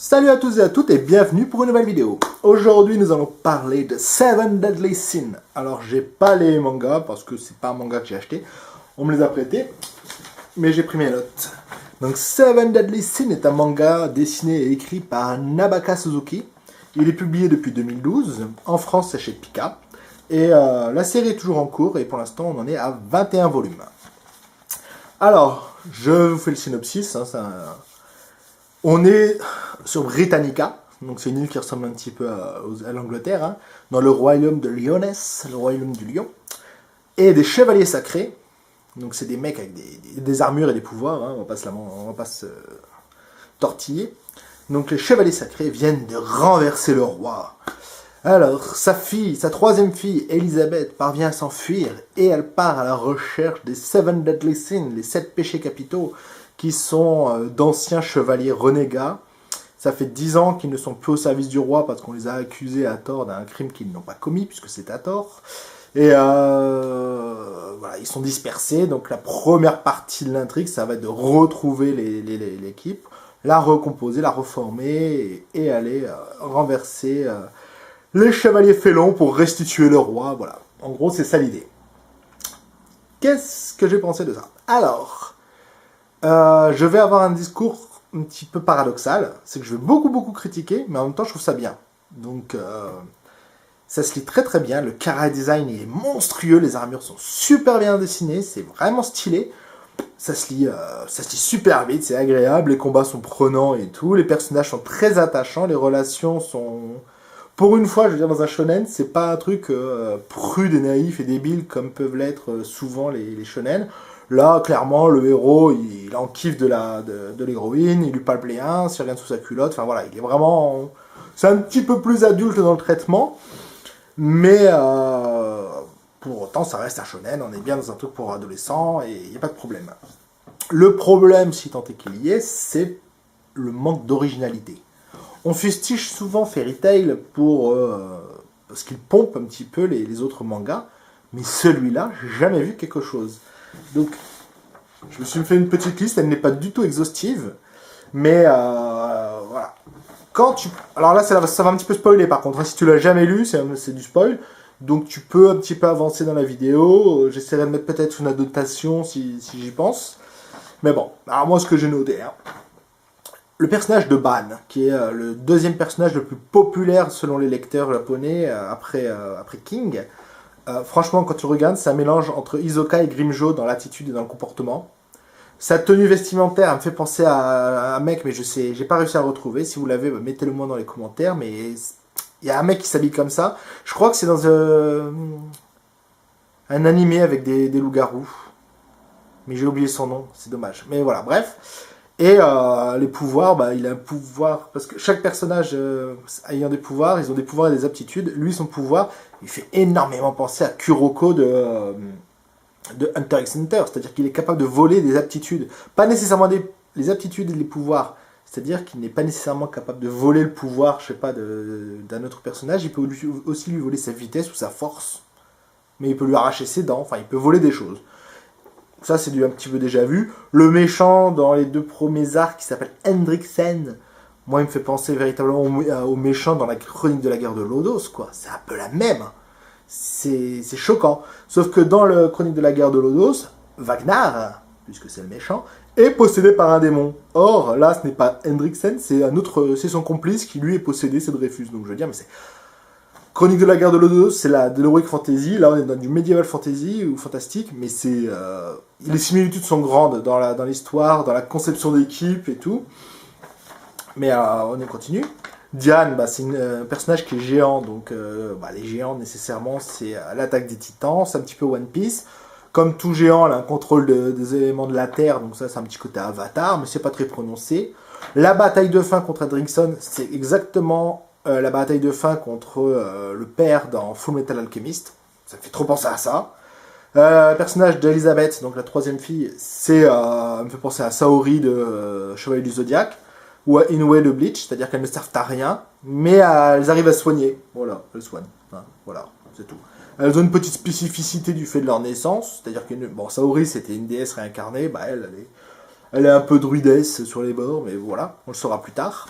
Salut à tous et à toutes et bienvenue pour une nouvelle vidéo. Aujourd'hui nous allons parler de Seven Deadly Sins. Alors j'ai pas les mangas parce que c'est pas un manga que j'ai acheté, on me les a prêtés, mais j'ai pris mes notes. Donc Seven Deadly Sins est un manga dessiné et écrit par Nabaka Suzuki. Il est publié depuis 2012, en France c'est chez Pika. Et la série est toujours en cours et pour l'instant on en est à 21 volumes. Alors, je vous fais le synopsis, on est sur Britannica, donc c'est une île qui ressemble un petit peu à l'Angleterre, hein, dans le royaume de Lyonesse, le royaume du lion, et des chevaliers sacrés, donc c'est des mecs avec des armures et des pouvoirs, hein, on va pas se tortiller. Donc les chevaliers sacrés viennent de renverser le roi. Alors, sa troisième fille, Elisabeth, parvient à s'enfuir et elle part à la recherche des Seven Deadly Sins, les 7 péchés capitaux, qui sont d'anciens chevaliers renégats. Ça fait 10 ans qu'ils ne sont plus au service du roi parce qu'on les a accusés à tort d'un crime qu'ils n'ont pas commis, puisque c'est à tort. Et voilà, ils sont dispersés. Donc la première partie de l'intrigue, ça va être de retrouver l'équipe, la recomposer, la reformer et aller renverser les chevaliers félons pour restituer le roi. Voilà, en gros c'est ça l'idée. Qu'est-ce que j'ai pensé de ça? Alors, je vais avoir un discours un petit peu paradoxal, c'est que je vais beaucoup critiquer, mais en même temps je trouve ça bien. Donc ça se lit très très bien, le chara design est monstrueux, les armures sont super bien dessinées, c'est vraiment stylé, ça se lit super vite, c'est agréable, les combats sont prenants et tout, les personnages sont très attachants, les relations sont... Pour une fois, je veux dire, dans un shonen, c'est pas un truc prude et naïf et débile comme peuvent l'être souvent les shonen. Là, clairement, le héros, il en kiffe de l'héroïne, il lui parle bien, s'il regarde sous sa culotte, enfin voilà, il est vraiment... C'est un petit peu plus adulte dans le traitement, mais pour autant, ça reste un shonen, on est bien dans un truc pour adolescents, et il n'y a pas de problème. Le problème, si tant est qu'il y ait, c'est le manque d'originalité. On fustige souvent Fairy Tail parce qu'il pompe un petit peu les autres mangas, mais celui-là, j'ai jamais vu quelque chose. Donc, je me suis fait une petite liste, elle n'est pas du tout exhaustive, mais voilà. Alors là, ça va un petit peu spoiler par contre, hein. Si tu l'as jamais lu, c'est du spoil, donc tu peux un petit peu avancer dans la vidéo, j'essaierai de mettre peut-être une annotation si j'y pense, mais bon, alors moi ce que j'ai noté, hein. Le personnage de Ban, qui est le deuxième personnage le plus populaire selon les lecteurs japonais après King. Franchement, quand tu regardes, c'est un mélange entre Hisoka et Grimmjow dans l'attitude et dans le comportement. Sa tenue vestimentaire, elle me fait penser à un mec, mais j'ai pas réussi à le retrouver. Si vous l'avez, mettez-le moi dans les commentaires. Mais il y a un mec qui s'habille comme ça. Je crois que c'est dans un animé avec des loups-garous. Mais j'ai oublié son nom, c'est dommage. Mais voilà, bref. Et les pouvoirs, il a un pouvoir, parce que chaque personnage ayant des pouvoirs, ils ont des pouvoirs et des aptitudes. Lui, son pouvoir, il fait énormément penser à Kuroko de Hunter x Hunter, c'est-à-dire qu'il est capable de voler des aptitudes. Pas nécessairement les aptitudes et les pouvoirs, c'est-à-dire qu'il n'est pas nécessairement capable de voler le pouvoir, je sais pas, d'un autre personnage. Il peut aussi lui voler sa vitesse ou sa force, mais il peut lui arracher ses dents, enfin il peut voler des choses. Ça, c'est un petit peu déjà vu. Le méchant dans les 2 premiers arcs, qui s'appelle Hendriksen, moi, il me fait penser véritablement au méchant dans la chronique de la guerre de Lodos, quoi. C'est un peu la même. C'est choquant. Sauf que dans le chronique de la guerre de Lodos, Wagner, puisque c'est le méchant, est possédé par un démon. Or, là, ce n'est pas Hendriksen, c'est son complice qui, lui, est possédé, c'est Dreyfus. Donc, je veux dire, mais c'est... Chronique de la guerre de Lodos, c'est de l'heroic fantasy. Là, on est dans du medieval fantasy ou fantastique, mais les similitudes sont grandes dans l'histoire, dans la conception d'équipe et tout. Mais on continue. Diane, c'est un personnage qui est géant, donc les géants, nécessairement, c'est l'attaque des titans, c'est un petit peu One Piece. Comme tout géant, elle a un contrôle des éléments de la Terre, donc ça, c'est un petit côté Avatar, mais c'est pas très prononcé. La bataille de fin contre Hendrickson, c'est exactement... la bataille de fin contre le père dans Full Metal Alchemist, ça me fait trop penser à ça. Le personnage d'Elisabeth, donc la troisième fille, me fait penser à Saori de Chevalier du Zodiaque, ou à Inoue de Bleach, c'est-à-dire qu'elles ne servent à rien, mais elles arrivent à soigner. Voilà, elles soignent. Hein, voilà, c'est tout. Elles ont une petite spécificité du fait de leur naissance, c'est-à-dire que Saori c'était une déesse réincarnée, elle est un peu druidesse sur les bords, mais voilà, on le saura plus tard.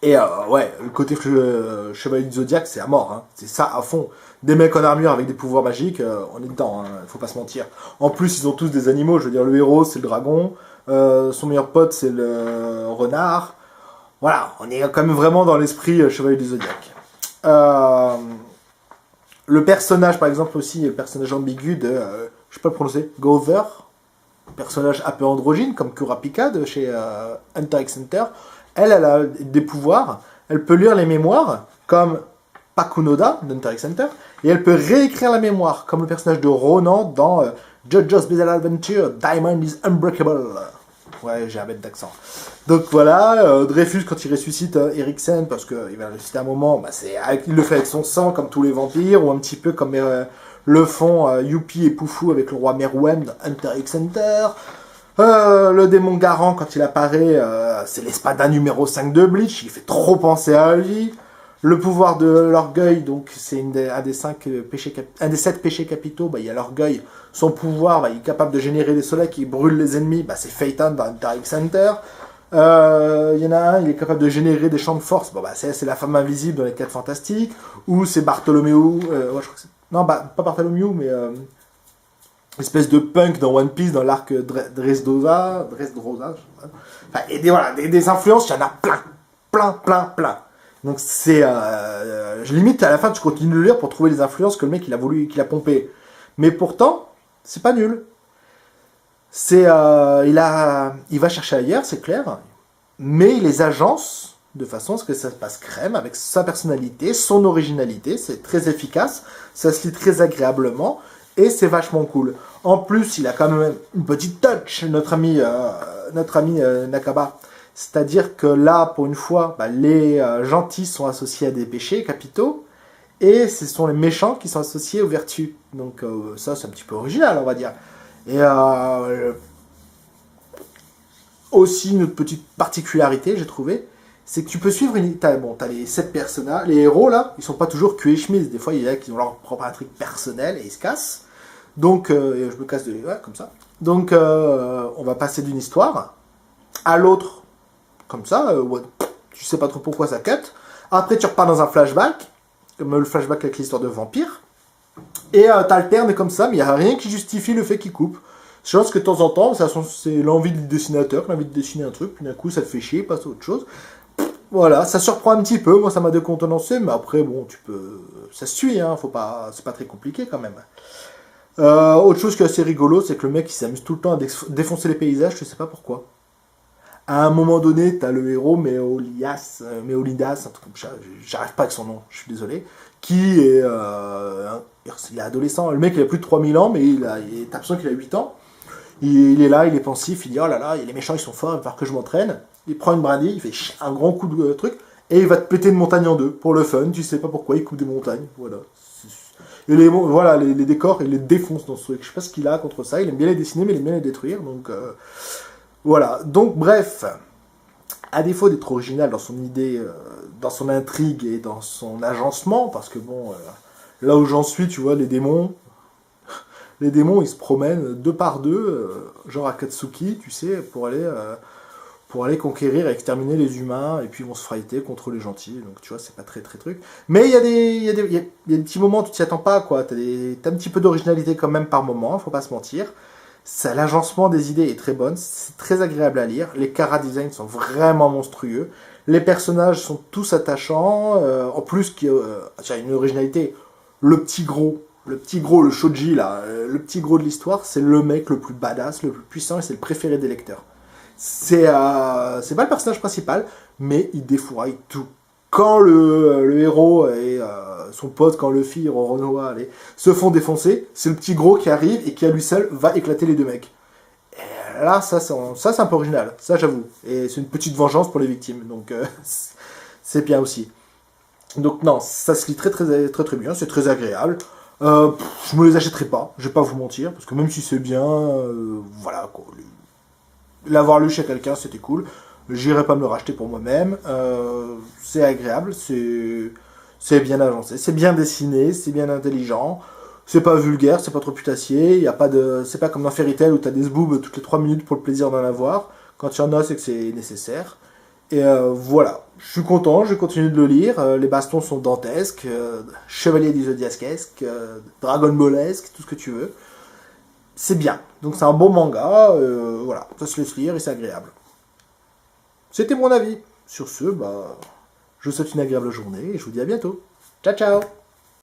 Et ouais, le côté chevalier du Zodiac, c'est à mort. Hein. C'est ça à fond. Des mecs en armure avec des pouvoirs magiques, on est dedans, hein, faut pas se mentir. En plus, ils ont tous des animaux. Je veux dire, le héros, c'est le dragon. Son meilleur pote, c'est le renard. Voilà, on est quand même vraiment dans l'esprit chevalier du Zodiac. Le personnage, par exemple, aussi, le personnage ambigu de, je sais pas le prononcer, Gother, personnage un peu androgyne, comme Kurapika de chez Hunter x Hunter. Elle a des pouvoirs, elle peut lire les mémoires, comme Pakunoda d'Hunter x Hunter, et elle peut réécrire la mémoire, comme le personnage de Ronan dans JoJo's Bizarre Adventure, Diamond is Unbreakable. Ouais, j'ai un bête d'accent. Donc voilà, Dreyfus, quand il ressuscite Eriksen, parce qu'il va ressusciter un moment, bah, il le fait avec son sang, comme tous les vampires, ou un petit peu comme le font Youpi et Poufou avec le roi Meruem dans Hunter x Hunter. Le démon Garant, quand il apparaît, c'est l'espada numéro 5 de Bleach, il fait trop penser à lui. Le pouvoir de l'orgueil, donc c'est un des 7 péchés capitaux, bah, il y a l'orgueil. Son pouvoir, bah, il est capable de générer des soleils qui brûlent les ennemis, bah, c'est Phaeton dans Hunter x Hunter. Il y en a un, il est capable de générer des champs de force, bon, bah, c'est la femme invisible dans les 4 Fantastiques. Ou c'est Bartholomew, ouais, je crois que c'est... Non, bah, pas Bartholomew, mais... espèce de punk dans One Piece, dans l'arc Dressrosa. Enfin, et voilà, des influences, il y en a plein. Donc c'est, je limite à la fin tu continues de lire pour trouver les influences que le mec il a voulu, qu'il a pompé. Mais pourtant, c'est pas nul. C'est, il va chercher ailleurs, c'est clair, mais il les agence de façon à ce que ça se passe crème avec sa personnalité, son originalité, c'est très efficace, ça se lit très agréablement et c'est vachement cool. En plus, il a quand même une petite touch, notre ami Nakaba. C'est-à-dire que là, pour une fois, bah, les gentils sont associés à des péchés capitaux, et ce sont les méchants qui sont associés aux vertus. Donc ça, c'est un petit peu original, on va dire. Et aussi, une autre petite particularité, j'ai trouvé, c'est que tu peux suivre t'as les 7 personnages, les héros, là, ils sont pas toujours cul et chemise. Des fois, il y a qui ont leur propre intrigue personnelle, et ils se cassent. Donc, je me casse de... Ouais, comme ça. Donc, on va passer d'une histoire à l'autre. Comme ça, ouais, tu sais pas trop pourquoi ça cut. Après, tu repars dans un flashback, comme le flashback avec l'histoire de vampire, et t'alternes comme ça, mais il n'y a rien qui justifie le fait qu'il coupe. Je pense que de temps en temps, c'est l'envie du dessinateur, l'envie de dessiner un truc, puis d'un coup, ça te fait chier, passe à autre chose. Voilà, ça surprend un petit peu, moi ça m'a décontenancé, mais après, bon, ça se suit, hein, c'est pas très compliqué quand même. Autre chose qui est assez rigolo, c'est que le mec, il s'amuse tout le temps à défoncer les paysages, je sais pas pourquoi. À un moment donné, t'as le héros, Méolidas, un truc comme ça, j'arrive pas avec son nom, je suis désolé, qui est... il est adolescent, le mec il a plus de 3000 ans, mais t'as l'impression qu'il a 8 ans. Il est là, il est pensif, il dit oh là là, les méchants ils sont forts, il va falloir que je m'entraîne. Il prend une brindille, il fait un grand coup de truc, et il va te péter une montagne en deux, pour le fun, tu sais pas pourquoi, il coupe des montagnes, voilà. Et les décors, il les défonce dans ce truc, je sais pas ce qu'il a contre ça, il aime bien les dessiner, mais il aime bien les détruire, donc... Voilà, donc bref, à défaut d'être original dans son idée, dans son intrigue et dans son agencement, parce que bon, là où j'en suis, tu vois, les démons, ils se promènent deux par deux, genre Akatsuki, tu sais, pour aller conquérir et exterminer les humains, et puis ils vont se fighter contre les gentils, donc tu vois, c'est pas très truc. Mais il y a des petits moments où tu t'y attends pas, quoi, t'as un petit peu d'originalité quand même par moment, faut pas se mentir. L'agencement des idées est très bonne, c'est très agréable à lire, les chara-designs sont vraiment monstrueux, les personnages sont tous attachants, en plus il y a une originalité, le petit gros, le shoji là, le petit gros de l'histoire, c'est le mec le plus badass, le plus puissant et c'est le préféré des lecteurs. C'est pas le personnage principal, mais il défouraille tout. Quand le héros et son pote, quand Luffy et Roronoa se font défoncer, c'est le petit gros qui arrive et qui à lui seul va éclater les deux mecs. Et là, ça c'est un peu original, ça j'avoue. Et c'est une petite vengeance pour les victimes, donc c'est bien aussi. Donc non, ça se lit très bien, c'est très agréable. Je me les achèterai pas, je vais pas vous mentir, parce que même si c'est bien, voilà, quoi, l'avoir lu chez quelqu'un c'était cool. J'irai pas me le racheter pour moi-même. C'est agréable, c'est bien agencé, c'est bien dessiné, c'est bien intelligent. C'est pas vulgaire, c'est pas trop putassier. C'est pas comme dans Fairy Tail où t'as des zboobs toutes les 3 minutes pour le plaisir d'en avoir. Quand il y en a, c'est que c'est nécessaire. Et voilà, je suis content, je continue de le lire. Les bastons sont dantesques, Chevalier du Zodiacesque, Dragon Ballesque, tout ce que tu veux. C'est bien. Donc c'est un bon manga, voilà, ça se laisse lire et c'est agréable. C'était mon avis. Sur ce, bah, je vous souhaite une agréable journée et je vous dis à bientôt. Ciao ciao.